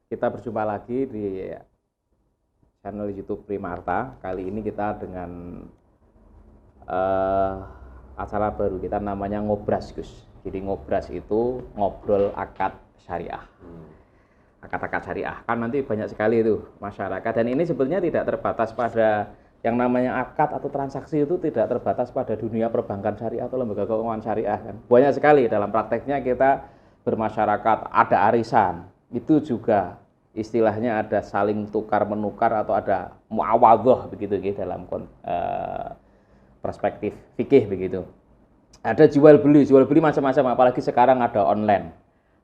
Kita berjumpa lagi di channel YouTube Primarta. Kali ini kita dengan acara baru kita namanya Ngobras, Gus. Jadi Ngobras itu ngobrol akad syariah. Akad-akad syariah kan nanti banyak sekali itu masyarakat, dan ini sebetulnya tidak terbatas pada yang namanya akad atau transaksi, itu tidak terbatas pada dunia perbankan syariah atau lembaga keuangan syariah kan. Banyak sekali dalam prakteknya kita bermasyarakat, ada arisan. Itu juga istilahnya ada saling tukar menukar atau ada muawadhah begitu dalam perspektif fikih begitu. Ada jual beli macam-macam, apalagi sekarang ada online.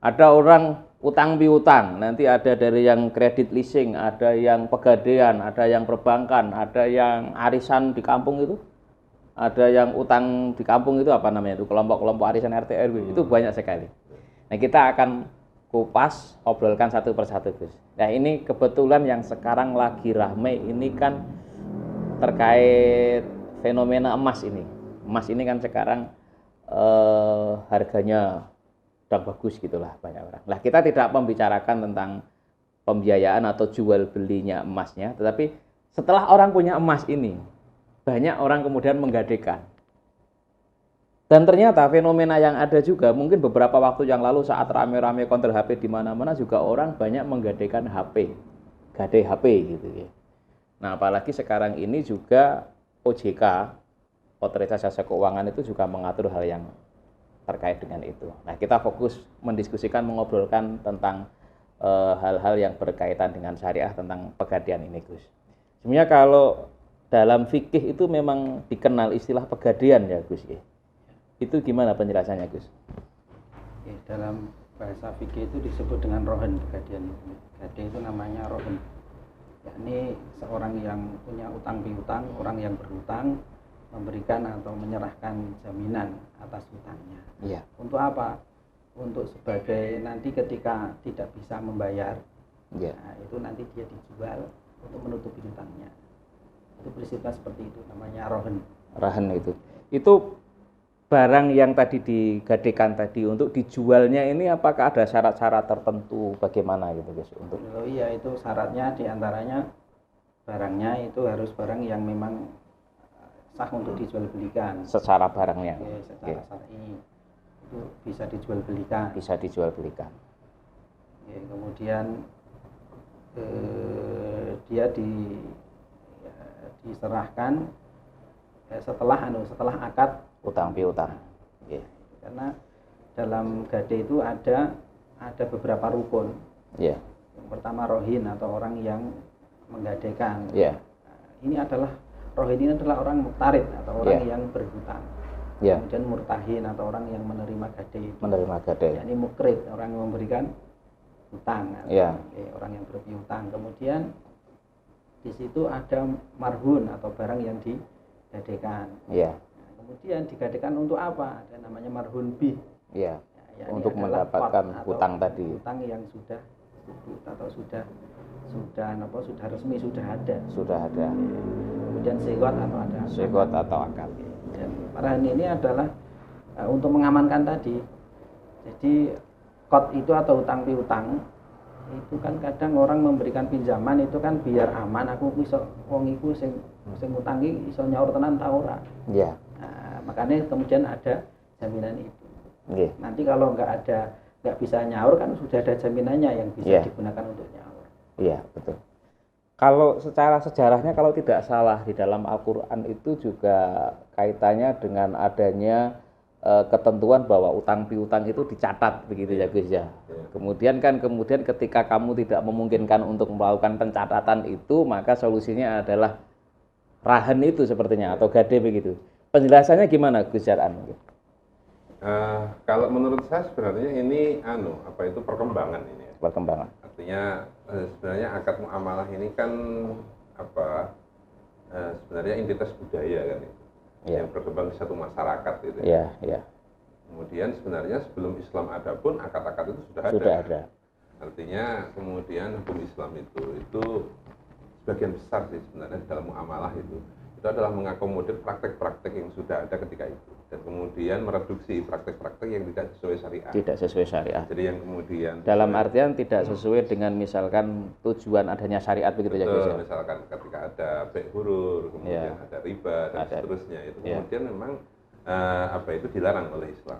Ada orang utang piutang, nanti ada dari yang kredit leasing, ada yang pegadaian, ada yang perbankan, ada yang arisan di kampung itu. Ada yang utang di kampung itu apa namanya itu, kelompok-kelompok arisan RT RW. Itu banyak sekali. Nah, kita akan kupas, obrolkan satu persatu, Gus. Nah, ini kebetulan yang sekarang lagi rame ini kan terkait fenomena emas ini. Emas ini kan sekarang harganya udah bagus gitulah banyak orang. Nah, kita tidak membicarakan tentang pembiayaan atau jual belinya emasnya, tetapi setelah orang punya emas ini, banyak orang kemudian menggadaikan. Dan ternyata fenomena yang ada juga, mungkin beberapa waktu yang lalu saat rame-rame konter HP di mana-mana juga orang banyak menggadaikan HP, gadai HP gitu ya. Nah, apalagi sekarang ini juga OJK, Otoritas Jasa Keuangan, itu juga mengatur hal yang terkait dengan itu. Nah, kita fokus mendiskusikan, mengobrolkan tentang hal-hal yang berkaitan dengan syariah tentang pegadaian ini, Gus. Sebenarnya kalau dalam fikih itu memang dikenal istilah pegadaian ya, Gus ya. Itu gimana penjelasannya, Gus? Dalam bahasa fikih itu disebut dengan rohen pegadaian. Pegadaian itu namanya rohen. Yakni seorang yang punya utang piutang, orang yang berhutang memberikan atau menyerahkan jaminan atas hutangnya. Iya. Untuk apa? Untuk sebagai nanti ketika tidak bisa membayar, iya. Nah, itu nanti dia dijual untuk menutupi hutangnya. Itu prinsipnya seperti itu, namanya rohen. Rohen itu barang yang tadi digadaikan tadi untuk dijualnya ini, apakah ada syarat-syarat tertentu bagaimana gitu, Gus? Untuk iya, itu syaratnya diantaranya barangnya itu harus barang yang memang sah untuk dijual belikan secara barangnya. Secara syar'i itu bisa dijual belikan. Bisa dijual belikan. Kemudian dia diserahkan setelah akad utang piutang. Karena dalam gadai itu ada beberapa rukun. Yang pertama rohin atau orang yang menggadaikan. Ini adalah rohin ini adalah orang muktarid atau orang yang berhutang. Kemudian murtahin atau orang yang menerima gadai itu. Menerima gadai. Ini mukrid, orang yang memberikan hutang. Orang yang berpiutang. Kemudian di situ ada marhun atau barang yang digadaikan. Kemudian digadaikan untuk apa? Ada namanya marhun bih. Untuk mendapatkan hutang tadi. Hutang yang sudah atau sudah resmi, sudah ada. Kemudian segot atau akad. Marhun ini adalah untuk mengamankan tadi. Jadi qad itu atau hutang piutang itu kan kadang orang memberikan pinjaman itu kan biar aman, aku iso wong iku sing ngutangi iso nyaur tenan ta ora. Nah, makanya kemudian ada jaminan itu. Nanti kalau nggak bisa nyaur kan sudah ada jaminannya yang bisa digunakan untuk nyaur. Iya, betul. Kalau secara sejarahnya kalau tidak salah di dalam Al-Qur'an itu juga kaitannya dengan adanya ketentuan bahwa utang piutang itu dicatat begitu ya, Gus ya. Kemudian ketika kamu tidak memungkinkan untuk melakukan pencatatan itu, maka solusinya adalah rahan itu sepertinya atau gade begitu. Penjelasannya gimana, Gus Jar'an? Kalau menurut saya sebenarnya ini itu perkembangan ini. Perkembangan. Artinya sebenarnya akad muamalah ini kan sebenarnya entitas budaya kan itu. Yang berkembang di satu masyarakat itu. Kemudian sebenarnya sebelum Islam ada pun akad-akad itu sudah ada. Artinya kemudian hukum Islam itu sebagian besar sih sebenarnya dalam muamalah itu itu adalah mengakomodir praktek-praktek yang sudah ada ketika itu dan kemudian mereduksi praktek-praktek yang tidak sesuai syariah. Tidak sesuai syariah. Jadi yang kemudian dalam artian tidak sesuai dengan misalkan tujuan adanya syariat begitu ya Gus. Misalkan ketika ada baik hurur, kemudian ada riba dan seterusnya itu kemudian memang itu dilarang oleh Islam.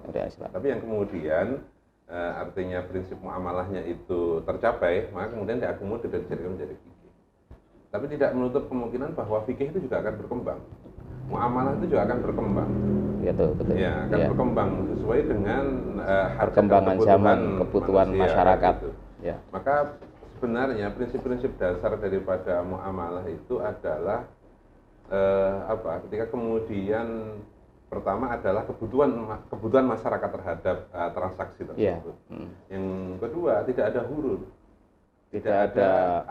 Tapi yang kemudian artinya prinsip muamalahnya itu tercapai, maka kemudian diakomodir dan dijadikan menjadi fikih. Tapi tidak menutup kemungkinan bahwa fikih itu juga akan berkembang. Muamalah itu juga akan berkembang. Betul. Ya, akan berkembang sesuai dengan perkembangan zaman, kebutuhan masyarakat. Gitu. Ya. Maka sebenarnya prinsip-prinsip dasar daripada muamalah itu adalah ketika kemudian pertama adalah kebutuhan masyarakat terhadap transaksi tersebut. Yang kedua, tidak ada huruf. Tidak ada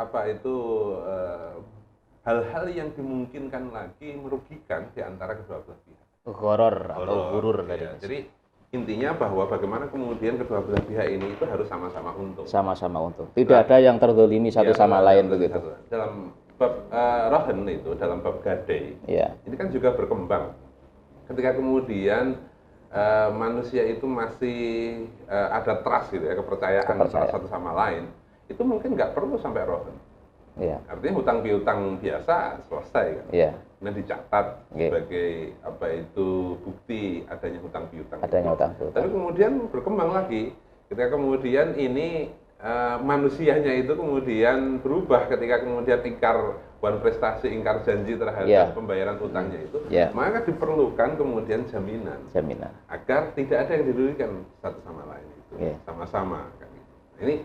hal-hal yang dimungkinkan lagi merugikan di antara kedua belah pihak. Gharar atau hurur tadi. Jadi intinya bahwa bagaimana kemudian kedua belah pihak ini itu harus sama-sama untung. Sama-sama untung. Tidak ada yang terzalimi satu sama lain begitu. Dalam bab rohen itu, dalam bab gadai, ini kan juga berkembang. Ketika kemudian manusia itu masih ada trust gitu ya, kepercayaan antara satu sama lain. Itu mungkin nggak perlu sampai rohen. Artinya hutang piutang biasa selesai kan. Kemudian dicatat sebagai bukti adanya hutang piutang. Tapi kemudian berkembang lagi ketika kemudian ini manusianya itu kemudian berubah ketika kemudian ingkar prestasi, ingkar janji terhadap pembayaran hutangnya itu, maka diperlukan kemudian jaminan agar tidak ada yang dirugikan satu sama lain itu sama-sama kan. Ini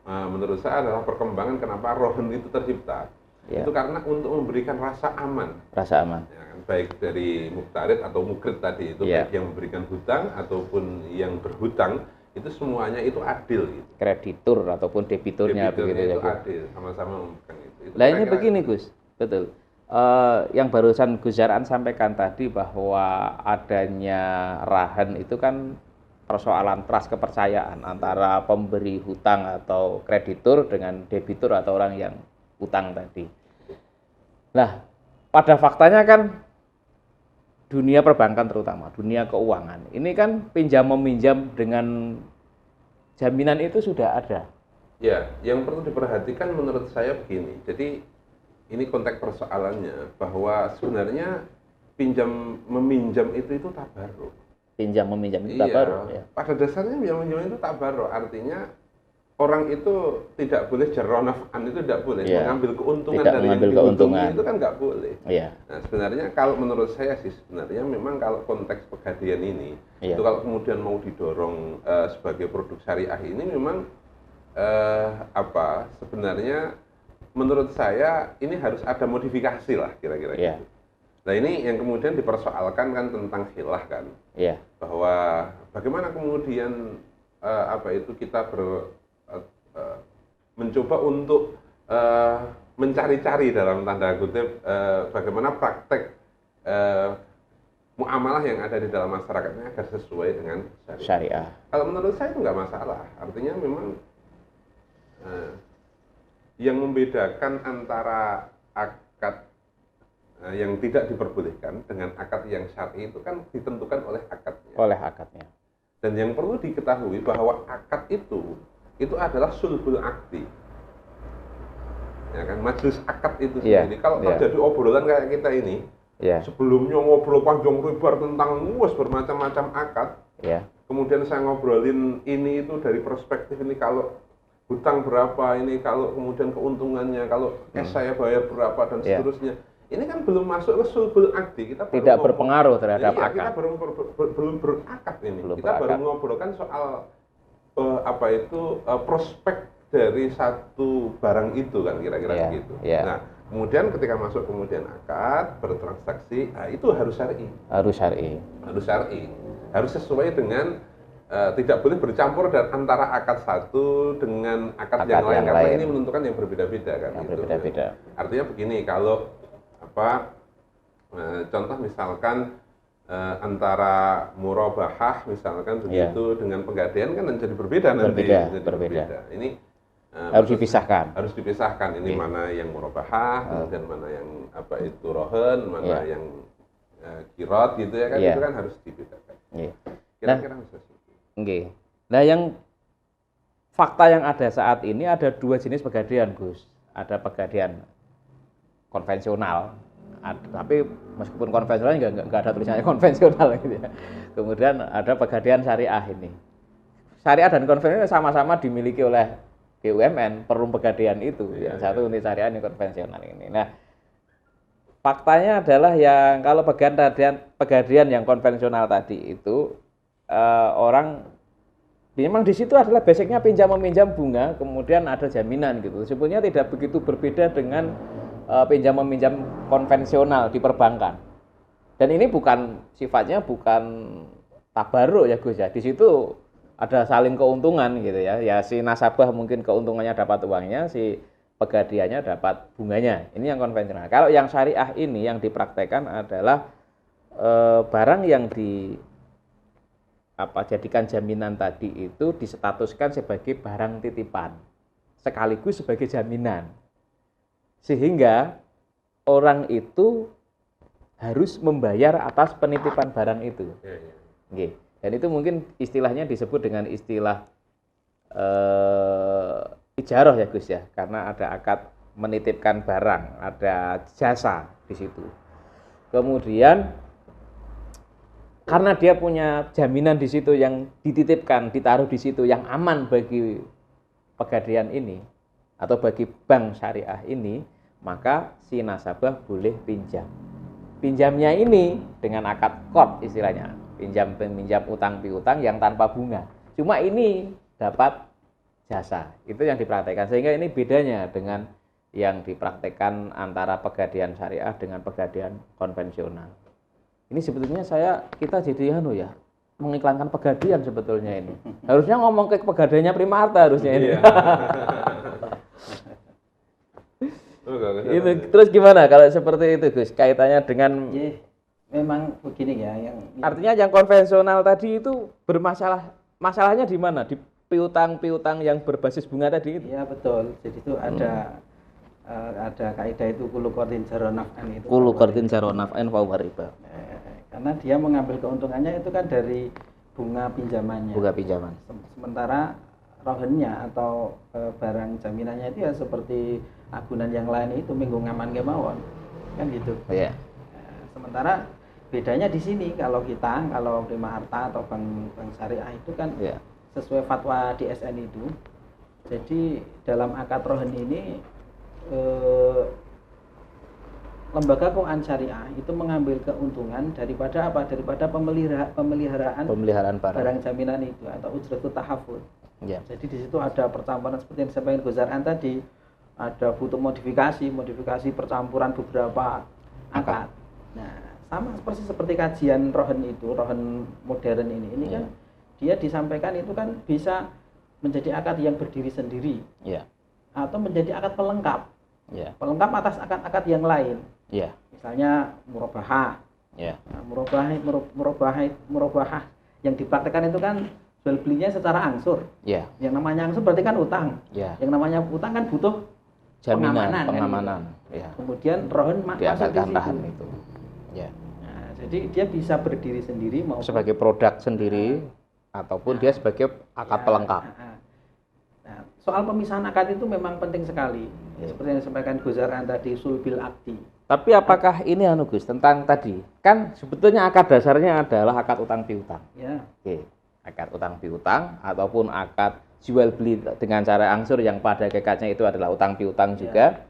menurut saya adalah perkembangan kenapa rohen itu tercipta. Itu karena untuk memberikan rasa aman. Ya, kan? Baik dari muktarid atau mukrid tadi itu, baik yang memberikan hutang ataupun yang berhutang, itu semuanya itu adil. Gitu. Kreditur ataupun debiturnya begitu itu adil, sama-sama memberikan itu. Lah ini begini Gus, betul. Yang barusan Gus Zar'an sampaikan tadi bahwa adanya rahan itu kan persoalan trust, kepercayaan antara pemberi hutang atau kreditur dengan debitur atau orang yang hutang tadi. Nah, pada faktanya kan dunia perbankan terutama, dunia keuangan, ini kan pinjam-meminjam dengan jaminan itu sudah ada. Ya, yang perlu diperhatikan menurut saya begini. Jadi ini konteks persoalannya bahwa sebenarnya pinjam-meminjam itu tabarruk. Pinjam-meminjam itu tabarruk. Pada dasarnya pinjam-meminjam itu tabarruk, artinya orang itu tidak boleh jarronaf'an, itu tidak boleh mengambil keuntungan dari yang diuntungi, itu kan nggak boleh. Nah, sebenarnya kalau menurut saya sih sebenarnya memang kalau konteks pegadaian ini itu kalau kemudian mau didorong sebagai produk syariah ini memang sebenarnya menurut saya ini harus ada modifikasi lah kira-kira gitu. Nah ini yang kemudian dipersoalkan kan tentang khilaf kan, bahwa bagaimana kemudian kita mencoba untuk mencari-cari dalam tanda kutip bagaimana praktek muamalah yang ada di dalam masyarakatnya agar sesuai dengan syariah. Kalau menurut saya itu nggak masalah, artinya memang yang membedakan antara akad yang tidak diperbolehkan dengan akad yang syar'i itu kan ditentukan oleh akadnya. Dan yang perlu diketahui bahwa akad itu adalah sulhul akdi. Ya kan, majelis akad itu sendiri. Kalau terjadi obrolan kayak kita ini, sebelumnya ngobrol panjang lebar tentang bermacam-macam akad, kemudian saya ngobrolin ini itu dari perspektif ini kalau hutang berapa ini, kalau kemudian keuntungannya, kalau saya bayar berapa dan seterusnya. Ini kan belum masuk ke sulhul akdi, kita tidak berpengaruh terhadap akad. Kita belum berakad ini. Baru ngobrolkan soal prospek dari satu barang itu kan kira-kira begitu. Nah, kemudian ketika masuk kemudian akad bertransaksi, itu harus syar'i. Harus sesuai dengan tidak boleh bercampur antara akad satu dengan akad yang lain karena ini menentukan yang berbeda-beda kan. Berbeda-beda. Artinya begini, kalau contoh misalkan antara murabahah misalkan begitu dengan penggadaian kan menjadi berbeda nanti. Berbeda. Ini harus dipisahkan. Harus dipisahkan. Ini mana yang murabahah, kemudian mana yang apa itu rohen, mana yang kirot gitu ya kan, itu kan harus dipisahkan. Kira-kira Nah, yang fakta yang ada saat ini ada dua jenis pegadian, Gus. Ada pegadian konvensional, tapi meskipun konvensional nggak ada tulisannya konvensional gitu ya. Kemudian ada pegadian syariah ini. Syariah dan konvensional sama-sama dimiliki oleh BUMN, perum pegadian itu. Yang satu unit syariah, ini konvensional ini. Nah, faktanya adalah yang kalau pegadian yang konvensional tadi itu orang memang di situ adalah basicnya pinjam meminjam bunga, kemudian ada jaminan gitu. Sebenarnya tidak begitu berbeda dengan pinjam meminjam konvensional di perbankan. Dan ini sifatnya bukan tabarruk ya Gus ya. Di situ ada saling keuntungan gitu ya. Ya si nasabah mungkin keuntungannya dapat uangnya, si pegadiannya dapat bunganya. Ini yang konvensional. Kalau yang syariah ini yang dipraktekkan adalah barang yang jadikan jaminan tadi itu disetatuskan sebagai barang titipan sekaligus sebagai jaminan, sehingga orang itu harus membayar atas penitipan barang itu. Dan itu mungkin istilahnya disebut dengan istilah ijarah ya Gus ya, karena ada akad menitipkan barang, ada jasa di situ. Kemudian karena dia punya jaminan di situ yang dititipkan, ditaruh di situ yang aman bagi pegadian ini atau bagi bank syariah ini, maka si nasabah boleh pinjam. Pinjamnya ini dengan akad qard istilahnya, pinjam utang piutang yang tanpa bunga. Cuma ini dapat jasa. Itu yang dipraktekkan. Sehingga ini bedanya dengan yang dipraktekkan antara pegadian syariah dengan pegadian konvensional. Ini sebetulnya kita jadi mengiklankan pegadian sebetulnya ini. Harusnya ngomong ke pegadiannya Prima Arta harusnya ini. Terus gimana kalau seperti itu Gus? Kaitannya dengan memang begini ya, artinya yang konvensional tadi itu bermasalah. Masalahnya di mana? Di piutang yang berbasis bunga tadi itu. Iya betul. Jadi itu ada kaidah itu kullu qardin jarra naf'an itu. Kullu qardin jarra naf'an fa huwa riba. Karena dia mengambil keuntungannya itu kan dari bunga pinjamannya. Bunga pinjaman. Sementara rohennya atau barang jaminannya itu ya seperti agunan yang lain itu minggu ngaman kemawon. Kan gitu. Iya. Sementara bedanya di sini kalau Prima Arta atau bank syariah itu kan sesuai fatwa DSN itu. Jadi dalam akad rohen ini lembaga keuangan syariah itu mengambil keuntungan daripada pemeliharaan barang jaminan itu atau ujratul tahaful. Jadi di situ ada percampuran seperti yang disampaikan Gus Zar'an tadi, ada butuh modifikasi percampuran beberapa akad. Nah, sama persis seperti kajian rohen modern ini kan dia disampaikan itu kan bisa menjadi akad yang berdiri sendiri atau menjadi akad pelengkap atas akad-akad yang lain. Misalnya murabahah. Nah, murabahah yang dipraktekkan itu kan jual belinya secara angsur. Yang namanya angsur berarti kan utang. Yang namanya utang kan butuh jaminan, pengamanan. Kemudian rohen diasalkan tahan itu. Nah, jadi dia bisa berdiri sendiri mau sebagai produk sendiri ataupun dia sebagai akad pelengkap. Nah, soal pemisahan akad itu memang penting sekali. Seperti yang disampaikan Gus Zar'an tadi, sulbil akdi. Tapi apakah ini Gus tentang tadi? Kan sebetulnya akad dasarnya adalah akad utang piutang. Akad utang piutang ataupun akad jual beli dengan cara angsur yang pada hakikatnya itu adalah utang piutang juga.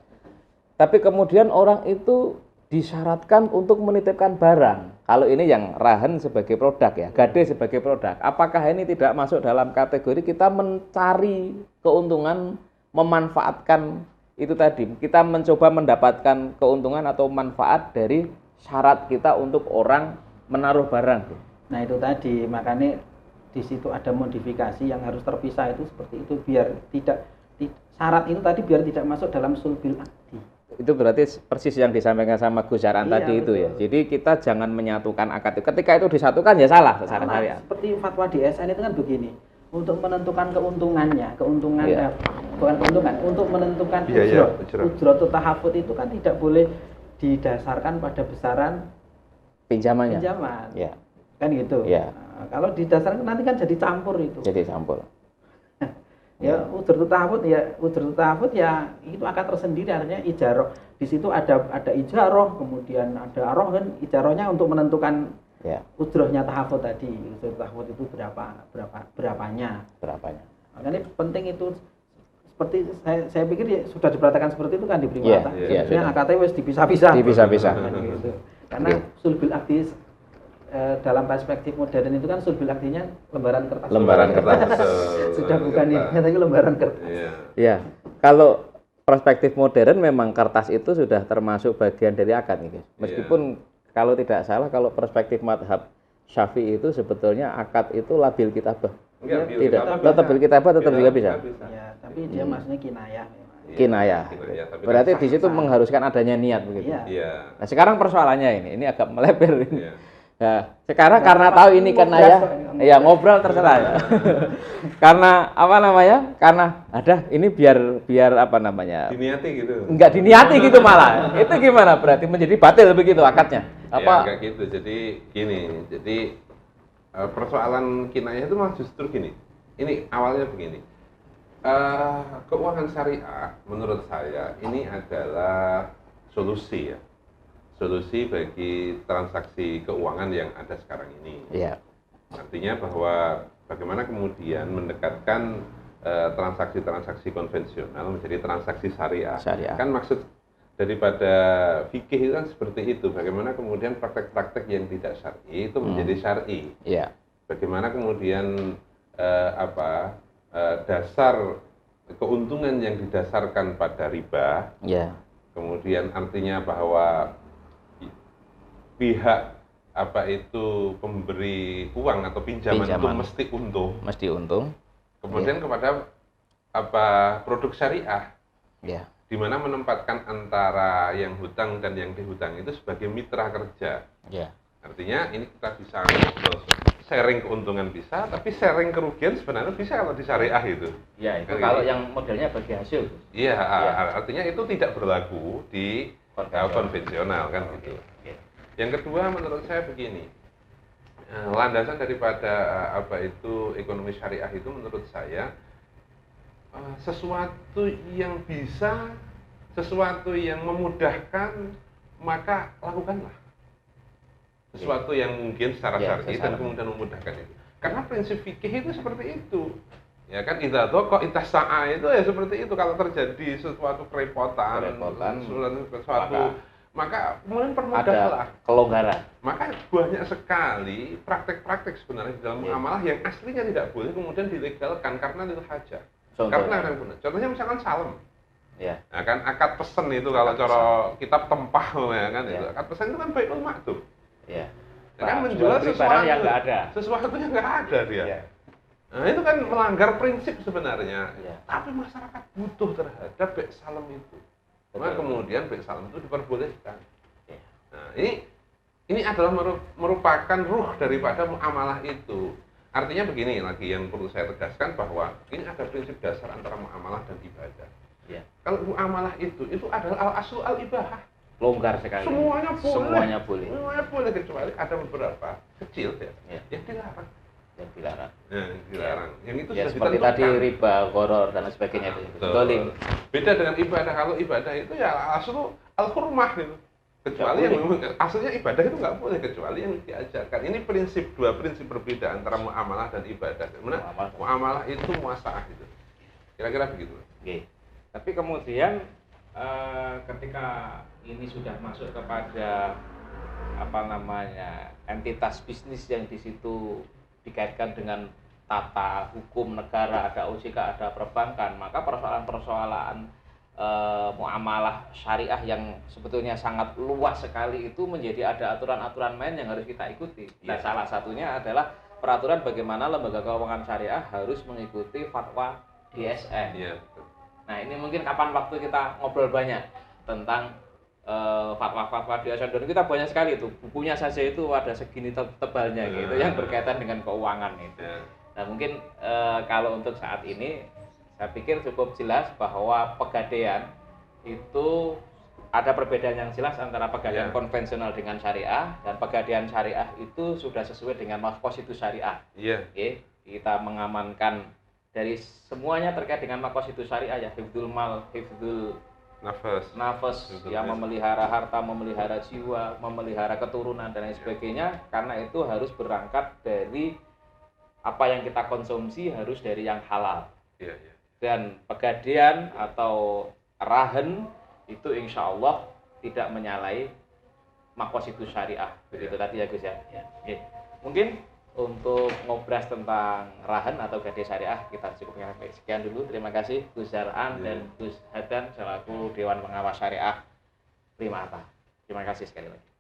Tapi kemudian orang itu disyaratkan untuk menitipkan barang. Kalau ini yang rahen sebagai produk gade sebagai produk. Apakah ini tidak masuk dalam kategori kita mencari keuntungan, memanfaatkan itu tadi? Kita mencoba mendapatkan keuntungan atau manfaat dari syarat kita untuk orang menaruh barang. Nah itu tadi, makanya di situ ada modifikasi yang harus terpisah itu seperti itu biar tidak syarat itu tadi biar tidak masuk dalam sulbil akdi. Itu berarti persis yang disampaikan sama Gus Zar'an tadi itu ya. Jadi kita jangan menyatukan akad itu. Ketika itu disatukan ya salah secara syariat. Seperti fatwa DSN itu kan begini. untuk menentukan keuntungannya, bukan keuntungan, untuk menentukan ujrah tahafut itu kan tidak boleh didasarkan pada besaran pinjaman. Ya. Kan gitu. Ya. Nah, kalau didasarkan nanti kan jadi campur itu. Jadi campur. Ya, ujrah tahafut ya itu akan tersendiri, artinya ijaroh. Di situ ada ijaroh, kemudian ada rohen. Ijarohnya untuk menentukan ujrohnya tahafut tadi. Ujrah tahafut itu berapanya. Makanya penting itu, seperti saya pikir ya, sudah diperhatikan seperti itu kan di Primata. Sebenarnya AKT wis dipisah-pisah. Gitu. Karena sulbil akdi dalam perspektif modern itu kan sulbil akdinya lembaran kertas. Sudah bukan ini, tapi lembaran kertas. Iya. Kalau perspektif modern memang kertas itu sudah termasuk bagian dari akad nih, guys. Meskipun kalau tidak salah, kalau perspektif mazhab Syafi'i itu sebetulnya akad itu labil kitabah. Tetap bil kitabah tetap juga bisa. Ya, tapi dia maksudnya kinayah. Kinayah. Berarti di situ mengharuskan adanya niat begitu. Iya. Nah, sekarang persoalannya ini agak melebar ini. Nah, sekarang karena tahu ini kinayah, ya ngobrol terserah ya. Karena apa namanya? Karena ada ini biar apa namanya? Diniati gitu. Enggak diniati gitu malah. Itu gimana berarti menjadi batil begitu akadnya? Apa? Ya, enggak gitu. Jadi gini. Jadi persoalan kinayah itu malah justru gini. Ini awalnya begini. Keuangan syariah menurut saya ini adalah solusi ya. Solusi bagi transaksi keuangan yang ada sekarang ini. Iya. Artinya bahwa bagaimana kemudian mendekatkan transaksi-transaksi konvensional menjadi transaksi syariah. Kan maksud daripada fikih itu kan seperti itu. Bagaimana kemudian praktek-praktek yang tidak syar'i itu menjadi syar'i. Iya. Bagaimana kemudian dasar keuntungan yang didasarkan pada riba. Iya. Kemudian artinya bahwa pihak pemberi uang atau pinjaman itu mesti untung. Kemudian kepada produk syariah, di mana menempatkan antara yang hutang dan yang dihutang itu sebagai mitra kerja. Artinya ini kita bisa sharing keuntungan bisa, tapi sharing kerugian sebenarnya bisa kalau di syariah itu. Iya, itu kalau yang modelnya bagi hasil. Iya, artinya itu tidak berlaku di konvensional kan gitu. Yang kedua menurut saya begini, landasan daripada ekonomi syariah itu menurut saya sesuatu yang bisa, sesuatu yang memudahkan, maka lakukanlah. Sesuatu yang mungkin secara syar'i dan kemudian memudahkan itu. Karena prinsip fikih itu seperti itu. Ya kan, idza dhaqa sa'a itu ya seperti itu. Kalau terjadi sesuatu kerepotan. Sesuatu maka kemudian permudahlah, kelonggaran. Maka banyak sekali praktek-praktek sebenarnya di dalam muamalah yang aslinya tidak boleh kemudian dilegalkan karena itu hajat. Karena contohnya misalkan salem. Nah, kan akad pesen itu kalau cara kitab tempah ya kan itu. Akad pesen itu kan bai'ul ma'dum. Kan menjual sesuatu yang enggak ada. Sesuatu yang enggak ada dia. Nah, itu kan melanggar prinsip sebenarnya. Tapi masyarakat butuh terhadap baik salem itu. Maka kemudian baik salam itu diperbolehkan. Nah, ini adalah merupakan ruh daripada muamalah itu. Artinya begini lagi yang perlu saya tegaskan bahwa ini ada prinsip dasar antara muamalah dan ibadah. Kalau muamalah itu adalah al-aslu al-ibahah. Longgar sekali. Semuanya boleh. Semuanya boleh kecuali ada beberapa kecil yang dilarang. Dilarang. Yang itu sudah seperti ditentukan. Tadi riba, gharar dan sebagainya itu. Beda dengan ibadah. Kalau ibadah itu ya asal al-hurmah gitu. Kecuali yang aslinya ibadah itu nggak boleh kecuali yang diajarkan. Ini dua prinsip berbeda antara muamalah dan ibadah. Muamalah itu muasaah gitu. Kira-kira begitu. Tapi kemudian ketika ini sudah masuk kepada entitas bisnis yang di situ dikaitkan dengan tata hukum negara, ada OJK, ada perbankan, maka persoalan-persoalan muamalah syariah yang sebetulnya sangat luas sekali itu menjadi ada aturan-aturan main yang harus kita ikuti. Nah, salah satunya adalah peraturan bagaimana lembaga keuangan syariah harus mengikuti fatwa DSN. Nah, ini mungkin kapan waktu kita ngobrol banyak tentang fatwa-fatwa DSN, dan kita banyak sekali itu bukunya saja itu ada segini tebalnya gitu yang berkaitan dengan keuangan itu. Nah mungkin kalau untuk saat ini saya pikir cukup jelas bahwa pegadaian itu ada perbedaan yang jelas antara pegadaian konvensional dengan syariah, dan pegadaian syariah itu sudah sesuai dengan maqasid syariah. Oke, kita mengamankan dari semuanya terkait dengan maqasid syariah, ya hifdzul mal, hifdzul nafas, yang memelihara harta, memelihara jiwa, memelihara keturunan dan lain sebagainya. Karena itu harus berangkat dari apa yang kita konsumsi harus dari yang halal. Dan pegadaian atau rahen itu insya Allah tidak menyalahi maqasid syariah. Begitu tadi ya Gus ya. Oke. Mungkin untuk ngobras tentang rahen atau gadai syariah kita cukupnya sampai sekian dulu. Terima kasih Gus Zar'an dan Gus Hadan selaku Dewan Pengawas Syariah Primata. Terima kasih sekali lagi.